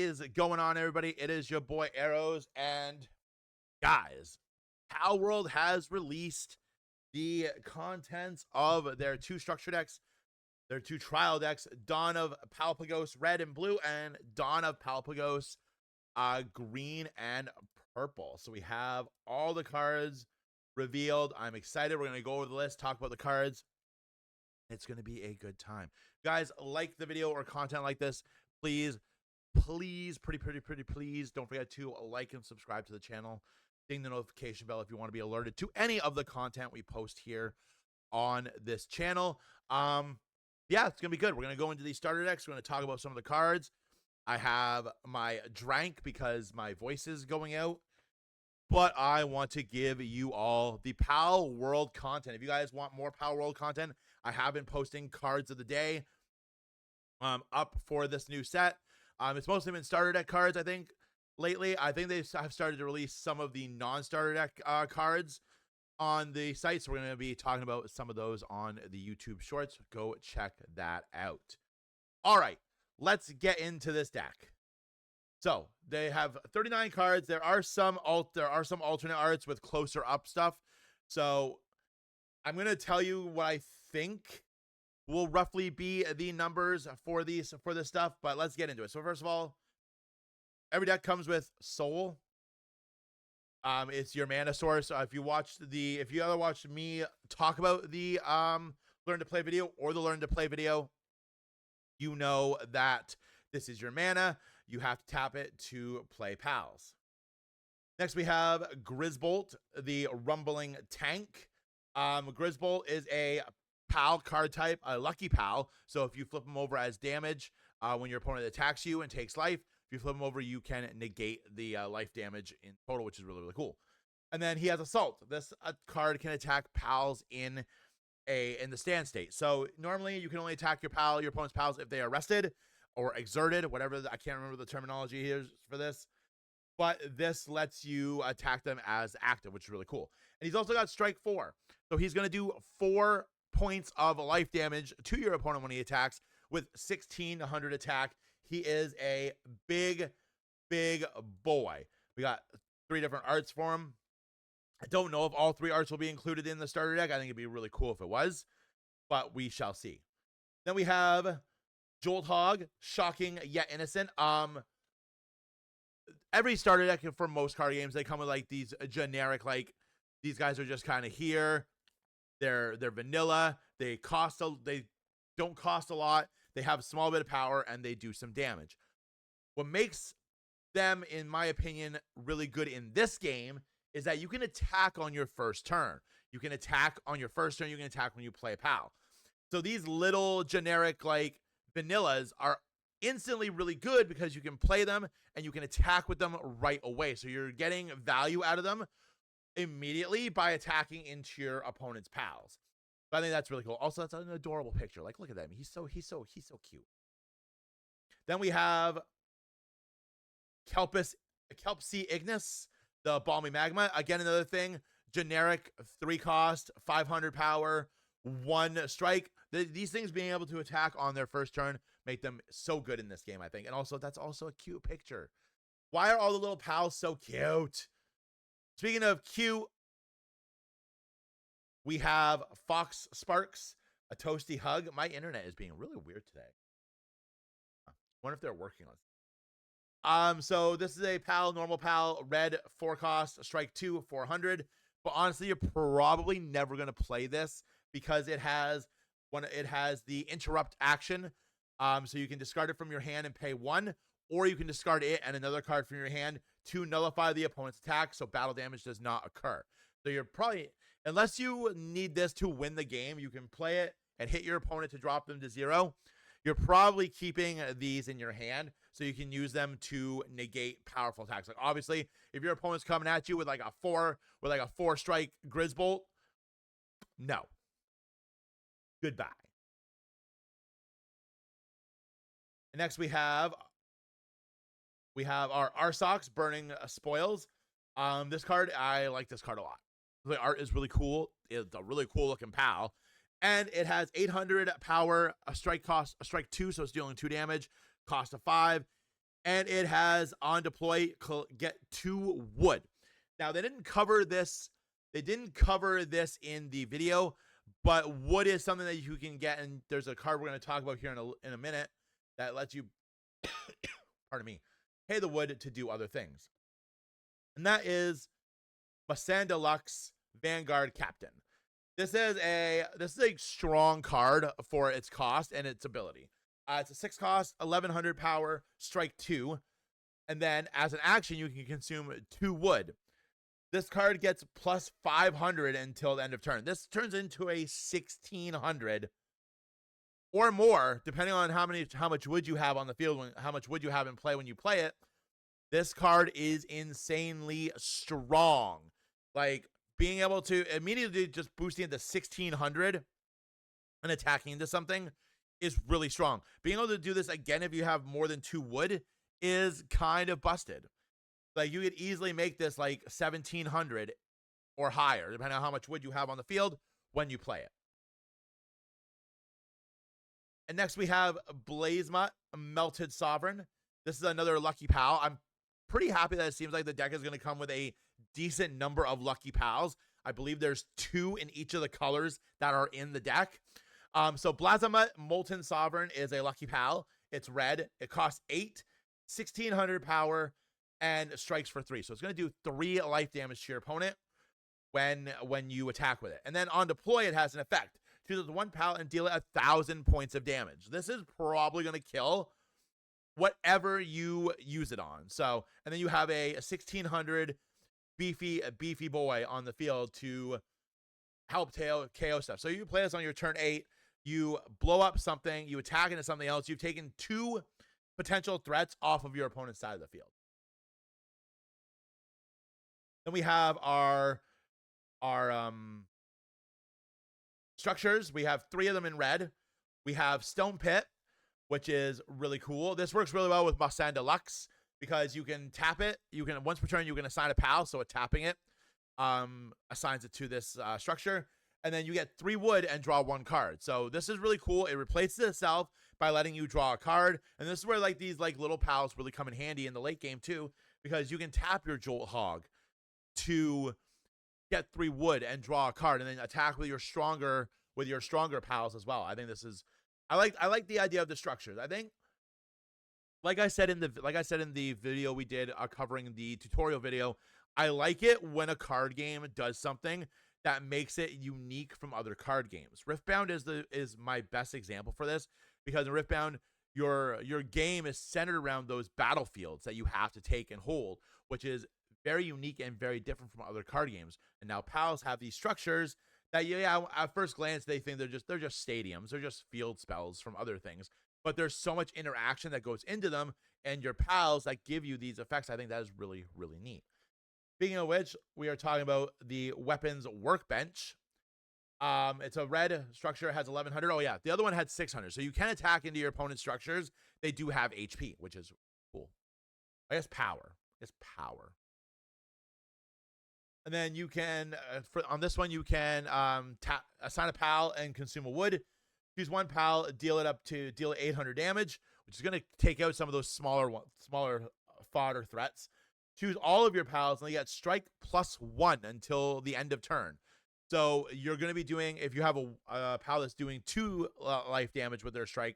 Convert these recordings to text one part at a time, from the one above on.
is going on, everybody? It is your boy Arrows, and guys, Palworld has released the contents of their two structure decks, their two trial decks, Dawn of Palpagos Red and Blue, and Dawn of Palpagos Green and Purple. So we have all the cards revealed. I'm excited. We're going to go over the list, talk about the cards. It's going to be a good time. Guys, like the video or content like this, please, please, don't forget to like and subscribe to the channel. Ding the notification bell if you want to be alerted to any of the content we post here on this channel. Yeah, it's going to be good. We're going to go into these starter decks. We're going to talk about some of the cards. I have my drink because my voice is going out. But I want to give you all the Palworld content. If you guys want more Palworld content, I have been posting cards of the day up for this new set. It's mostly been starter deck cards, I think, lately. I think they have started to release some of the non-starter deck cards on the site. So we're going to be talking about some of those on the YouTube Shorts. Go check that out. All right, let's get into this deck. So they have 39 cards. There are some alternate arts with closer up stuff. So I'm going to tell you what I think will roughly be the numbers for this stuff, but let's get into it. So first of all, every deck comes with Soul. It's your mana source. If you ever watched me talk about the Learn to Play video or the Learn to Play video, you know that this is your mana. You have to tap it to play Pals. Next, we have Grisbolt, the Rumbling Tank. Grisbolt is a Pal card type, a lucky Pal. So if you flip him over as damage when your opponent attacks you and takes life, if you flip him over, you can negate the life damage in total, which is really, really cool. And then he has Assault. This card can attack Pals in the stand state. So normally you can only attack your opponent's Pals if they are rested or exerted, whatever. I can't remember the terminology here for this, but this lets you attack them as active, which is really cool. And he's also got Strike 4. So he's going to do 4 points of life damage to your opponent when he attacks with 1600 attack. He is a big boy. We got 3 different arts for him. I don't know if all 3 arts will be included in the starter deck. I think it'd be really cool if it was, but we shall see. Then we have Jolt Hog, Shocking Yet Innocent. Every starter deck for most card games, they come with like these generic, like these guys are just kind of here. They're vanilla. They don't cost a lot. They have a small bit of power and they do some damage. What makes them, in my opinion, really good in this game is that you can attack on your first turn. You can attack on your first turn. You can attack when you play a Pal. So these little generic like vanillas are instantly really good because you can play them and you can attack with them right away. So you're getting value out of them immediately by attacking into your opponent's Pals. So I think that's really cool. Also, that's an adorable picture. Like, look at that. He's so cute. Then we have Kelpsea Ignis, the Balmy Magma. Again, another thing, generic 3 cost, 500 power, 1 strike. These things being able to attack on their first turn make them so good in this game, I think. And also, that's also a cute picture. Why are all the little Pals so cute? Speaking of cute, we have Fox Sparks, a Toasty Hug. My internet is being really weird today. I wonder if they're working on it. So this is a Pal, normal Pal, red, 4 cost, strike 2, 400. But honestly, you're probably never going to play this because it has the interrupt action. So you can discard it from your hand and pay 1, or you can discard it and another card from your hand to nullify the opponent's attack, so battle damage does not occur. So you're probably, unless you need this to win the game, you can play it and hit your opponent to drop them to 0. You're probably keeping these in your hand so you can use them to negate powerful attacks. Like obviously, if your opponent's coming at you with like a 4 strike Grisbolt, no. Goodbye. And next we have our Arsox, Burning Spoils. This card, I like this card a lot. The art is really cool. It's a really cool looking Pal. And it has 800 power, a strike 2, so it's dealing 2 damage, cost of 5. and it has on deploy get 2 wood. Now they didn't cover this. They didn't cover this in the video, but wood is something that you can get, and there's a card we're going to talk about here in a minute that lets you, pardon me, pay the wood to do other things, and that is Masanda Lux Vanguard Captain. This is a strong card for its cost and its ability. It's a 6 cost, 1100 power, strike 2, and then as an action you can consume 2 wood. This card gets plus 500 until the end of turn. This turns into a 1600 or more, depending on how much wood you have on the field, how much wood you have in play when you play it. This card is insanely strong. Like, being able to immediately just boosting into 1600 and attacking into something is really strong. Being able to do this again if you have more than 2 wood is kind of busted. Like, you could easily make this like 1700 or higher, depending on how much wood you have on the field when you play it. And next we have Blazemut Melted Sovereign. This is another Lucky Pal. I'm pretty happy that it seems like the deck is going to come with a decent number of Lucky Pals. I believe there's 2 in each of the colors that are in the deck. So Blazemut Molten Sovereign is a Lucky Pal. It's red. It costs 8, 1600 power, and strikes for 3. So it's going to do 3 life damage to your opponent when you attack with it. And then on deploy, it has an effect. Choose 1 pal and deal it 1,000 points of damage. This is probably going to kill whatever you use it on. So, and then you have a 1600 beefy boy on the field to help KO stuff. So you play this on your turn 8, you blow up something, you attack into something else, you've taken 2 potential threats off of your opponent's side of the field. Then we have our structures. We have 3 of them in red. We have Stone Pit, which is really cool. This works really well with Masanda Lux because you can tap it. You can, once per turn, you can assign a pal, so tapping it assigns it to this structure. And then you get 3 wood and draw 1 card. So this is really cool. It replaces itself by letting you draw a card. And this is where like these like little pals really come in handy in the late game too, because you can tap your Jolt Hog to get 3 wood and draw a card, and then attack with your stronger pals as well. I think this is, I like the idea of the structures. I think, like I said in the video we did covering the tutorial video, I like it when a card game does something that makes it unique from other card games. Riftbound is my best example for this, because in Riftbound, your game is centered around those battlefields that you have to take and hold, which is very unique and very different from other card games. And now pals have these structures that, yeah, at first glance they think they're just stadiums, they're just field spells from other things, but there's so much interaction that goes into them and your pals that give you these effects. I think that is really, really neat. Speaking of which, we are talking about the weapons workbench. It's a red structure. It has 1100. Oh yeah, the other one had 600. So you can attack into your opponent's structures. They do have HP, which is cool. I guess power. It's power. And then you can, on this one, you can assign a pal and consume a wood. Choose 1 pal, deal it 800 damage, which is going to take out some of those smaller fodder threats. Choose all of your pals, and they get strike +1 until the end of turn. So you're going to be doing, if you have a pal that's doing 2 life damage with their strike,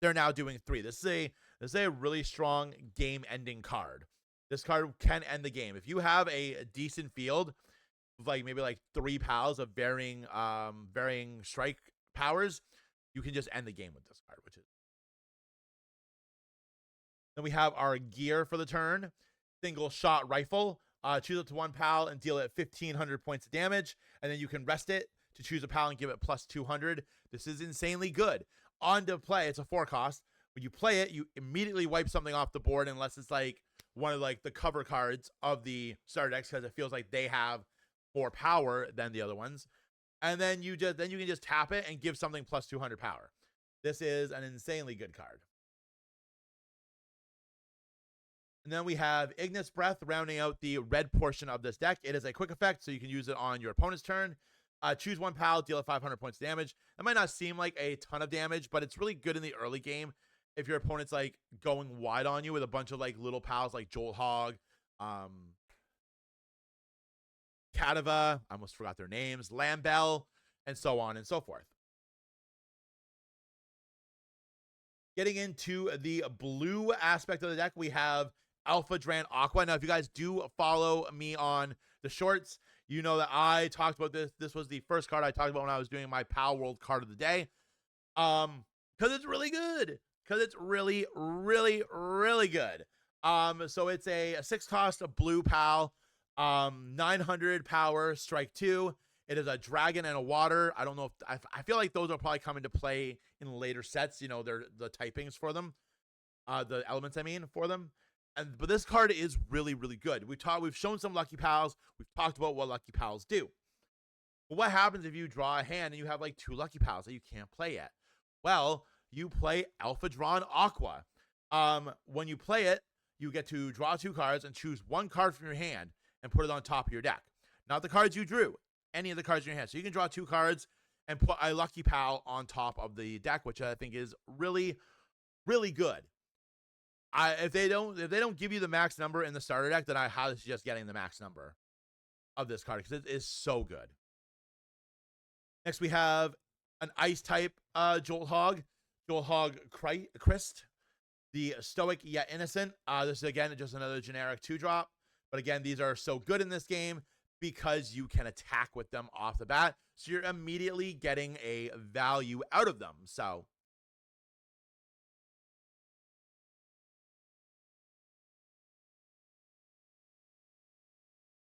they're now doing 3. This is a really strong game-ending card. This card can end the game. If you have a decent field, like maybe like 3 pals of varying strike powers, you can just end the game with this card, which is. Then we have our gear for the turn. Single shot rifle. Choose it to 1 pal and deal it 1500 points of damage, and then you can rest it to choose a pal and give it +200. This is insanely good. On to play, it's a 4 cost. When you play it, you immediately wipe something off the board unless it's like one of like the cover cards of the starter decks, because it feels like they have more power than the other ones. And then you can just tap it and give something +200 power. This is an insanely good card. And then we have Ignis Breath rounding out the red portion of this deck. It is a quick effect, so you can use it on your opponent's turn. Choose 1 pal, deal it 500 points of damage. That might not seem like a ton of damage, but it's really good in the early game if your opponent's like going wide on you with a bunch of like little pals like Jolt Hog, Kadava, I almost forgot their names, Lambell, and so on and so forth. Getting into the blue aspect of the deck, we have Alpha Dran Aqua. Now, if you guys do follow me on the shorts, you know that I talked about this. This was the first card I talked about when I was doing my Palworld card of the day. Because it's really good. Because it's really, really, really good. So it's a 6-cost blue PAL, 900 power, strike 2. It is a dragon and a water. I don't know if I feel like those will probably come into play in later sets. You know, they're the typings for them, the elements I mean for them. But this card is really, really good. We've shown some Lucky Pals. We've talked about what Lucky Pals do. But what happens if you draw a hand and you have like 2 Lucky Pals that you can't play yet? Well, you play Alpha Dran Aqua. When you play it, you get to draw 2 cards and choose 1 card from your hand and put it on top of your deck. Not the cards you drew, any of the cards in your hand. So you can draw 2 cards and put a Lucky Pal on top of the deck, which I think is really, really good. If they don't give you the max number in the starter deck, then I highly suggest getting the max number of this card because it is so good. Next, we have an ice type Jolt Hog Christ, the stoic yet innocent. This is again just another generic 2-drop, but again, these are so good in this game because you can attack with them off the bat, so you're immediately getting a value out of them. So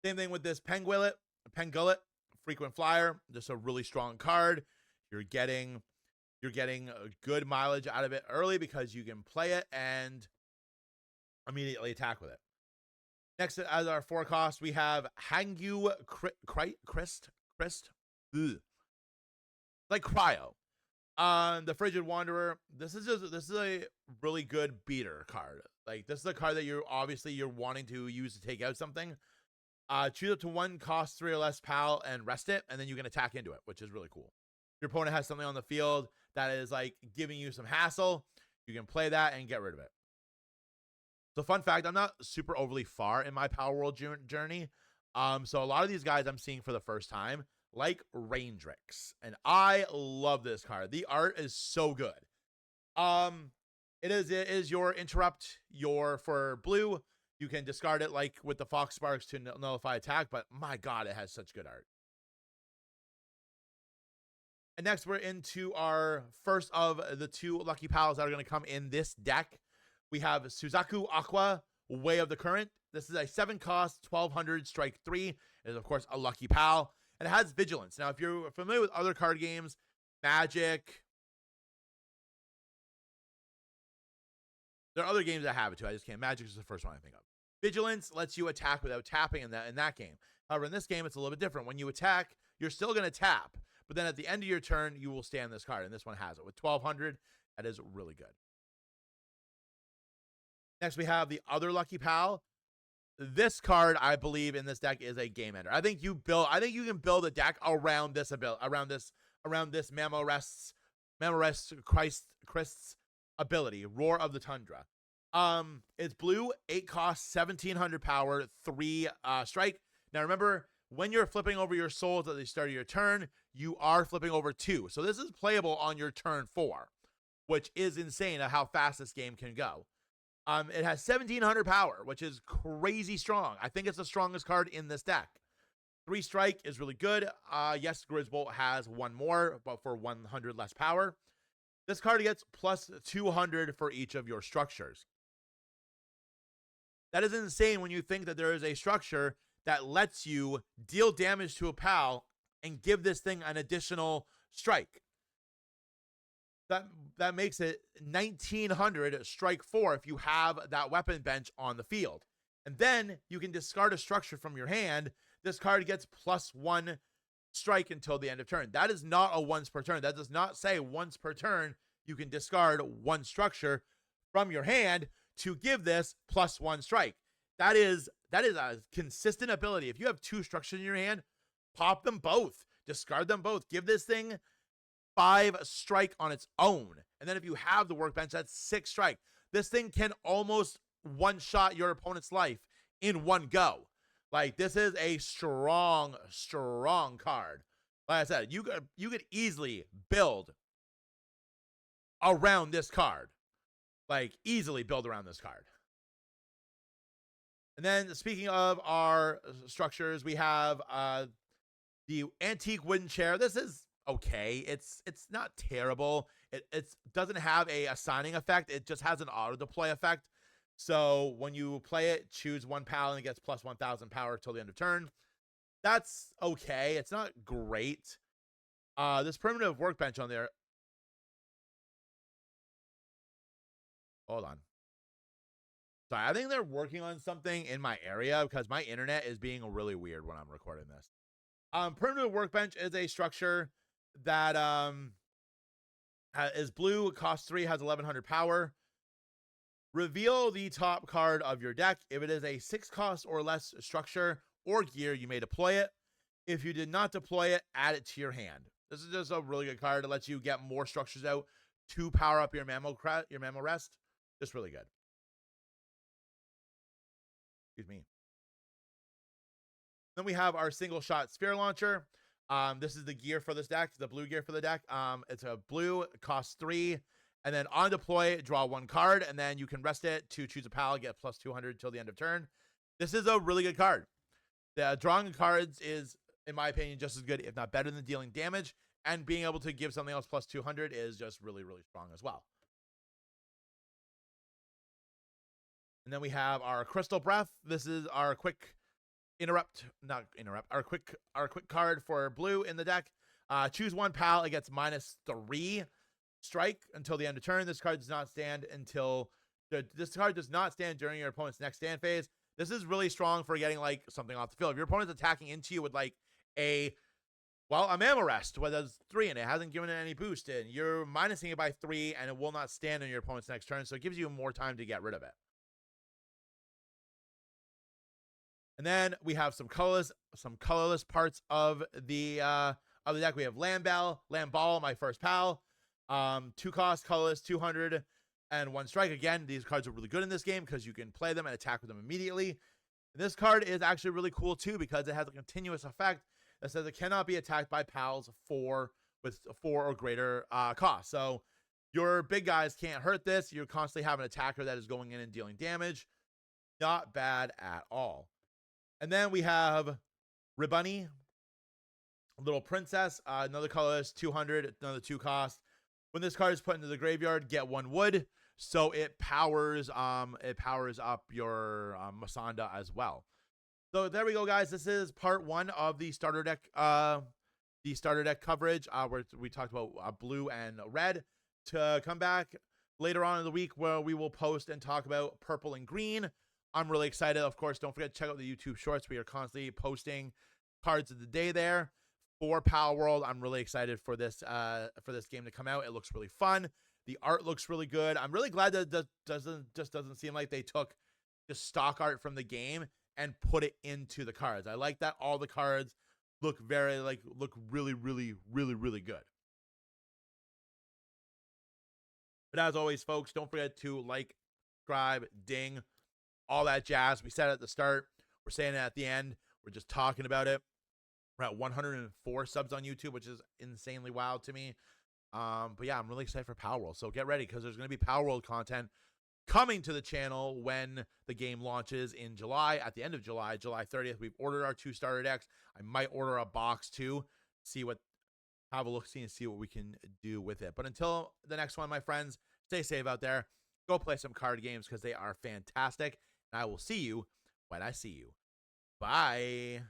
same thing with this Pengullet, frequent flyer, just a really strong card. You're getting a good mileage out of it early because you can play it and immediately attack with it. Next, as our 4-cost, we have Hangyu Christ, like Cryo. The Frigid Wanderer. This is a really good beater card. Like, this is a card that you're wanting to use to take out something. Choose up to 1 cost 3 or less PAL and rest it, and then you can attack into it, which is really cool. Your opponent has something on the field that is like giving you some hassle. You can play that and get rid of it. So fun fact, I'm not super overly far in my Palworld journey. So a lot of these guys I'm seeing for the first time, like Raindrix. And I love this card. The art is so good. It is your interrupt, for blue. You can discard it like with the Fox Sparks to nullify attack, but my God, it has such good art. And next, we're into our first of the 2 Lucky Pals that are going to come in this deck. We have Suzaku Aqua, Way of the Current. This is a 7-cost, 1200, strike 3. It is, of course, a Lucky Pal. And it has Vigilance. Now, if you're familiar with other card games, Magic, there are other games that have it too. I just can't. Magic is the first one I think of. Vigilance lets you attack without tapping in that game. However, in this game, it's a little bit different. When you attack, you're still going to tap. But then at the end of your turn, you will stand this card. And this one has it. With 1200, that is really good. Next, we have the other Lucky Pal. This card, I believe, in this deck is a game ender. I think you can build a deck around this Mamorest Christ's ability, Roar of the Tundra. It's blue, 8 cost, 1700 power, 3 strike. Now remember, when you're flipping over your souls at the start of your turn, you are flipping over 2. So this is playable on your turn 4, which is insane at how fast this game can go. It has 1700 power, which is crazy strong. I think it's the strongest card in this deck. 3 strike is really good. Yes, Grizzbolt has 1 more, but for 100 less power. This card gets plus 200 for each of your structures. That is insane when you think that there is a structure that lets you deal damage to a pal and give this thing an additional strike. That makes it 1900 strike 4 if you have that weapon bench on the field. And then you can discard a structure from your hand. This card gets plus 1 strike until the end of turn. That is not a once per turn. That does not say once per turn you can discard 1 structure from your hand to give this plus 1 strike. That is a consistent ability. If you have 2 structures in your hand, pop them both. Discard them both. Give this thing 5 strike on its own. And then if you have the workbench, that's 6 strike. This thing can almost one-shot your opponent's life in one go. Like, this is a strong, strong card. Like I said, you could easily build around this card. Like, easily build around this card. And then, speaking of our structures, we have the antique wooden chair. This is okay. It's not terrible. It doesn't have a assigning effect. It just has an auto deploy effect. So when you play it, choose one pal and it gets plus 1,000 power till the end of turn. That's okay. It's not great. This primitive workbench on there. Hold on. Sorry, I think they're working on something in my area because my internet is being really weird when I'm recording this. Primitive workbench is a structure that is blue, costs 3, has 1,100 power. Reveal the top card of your deck. If it is a 6 cost or less structure or gear, you may deploy it. If you did not deploy it, add it to your hand. This is just a really good card to let you get more structures out to power up your mammal rest. Just really good. Excuse me. Then we have our single shot spear launcher. This is the gear for this deck, the blue gear for the deck. It's a blue, it costs 3. And then on deploy, draw 1 card, and then you can rest it to choose a pal, get plus 200 till the end of turn. This is a really good card. The drawing cards is, in my opinion, just as good, if not better than dealing damage. And being able to give something else plus 200 is just really, really strong as well. And then we have our Crystal Breath. This is our quick our quick card for blue in the deck. Choose 1 pal, it gets -3 strike until the end of turn. This card does not stand during your opponent's next stand phase. This is really strong for getting like something off the field. If your opponent's attacking into you with like a mammal rest, where there's 3 and it hasn't given it any boost in, you're minusing it by 3 and it will not stand on your opponent's next turn, so it gives you more time to get rid of it. And then we have some colorless parts of the deck. We have Land Ball, my first pal. 2 cost, colorless, 200, and 1 strike. Again, these cards are really good in this game because you can play them and attack with them immediately. And this card is actually really cool too because it has a continuous effect that says it cannot be attacked by pals with 4 or greater cost. So your big guys can't hurt this. You constantly have an attacker that is going in and dealing damage. Not bad at all. And then we have Ribunny, Little Princess, another colorless, 200, another 2 cost. When this card is put into the graveyard, get 1 wood, so it powers up your Masanda as well. So there we go, guys. This is part 1 of the starter deck coverage, where we talked about blue and red. To come back later on in the week, where we will post and talk about purple and green. I'm really excited. Of course, don't forget to check out the YouTube shorts. We are constantly posting cards of the day there for Palworld. I'm really excited for this game to come out. It looks really fun. The art looks really good. I'm really glad that it doesn't seem like they took the stock art from the game and put it into the cards. I like that all the cards look really, really, really, really good. But as always, folks, don't forget to like, subscribe, ding, all that jazz. We said it at the start. We're saying it at the end. We're just talking about it. We're at 104 subs on YouTube, which is insanely wild to me. But yeah, I'm really excited for Palworld. So get ready because there's going to be Palworld content coming to the channel when the game launches in July. At the end of July, July 30th, we've ordered our 2 starter decks. I might order a box too, have a look, see, and see what we can do with it. But until the next one, my friends, stay safe out there. Go play some card games because they are fantastic. And I will see you when I see you. Bye.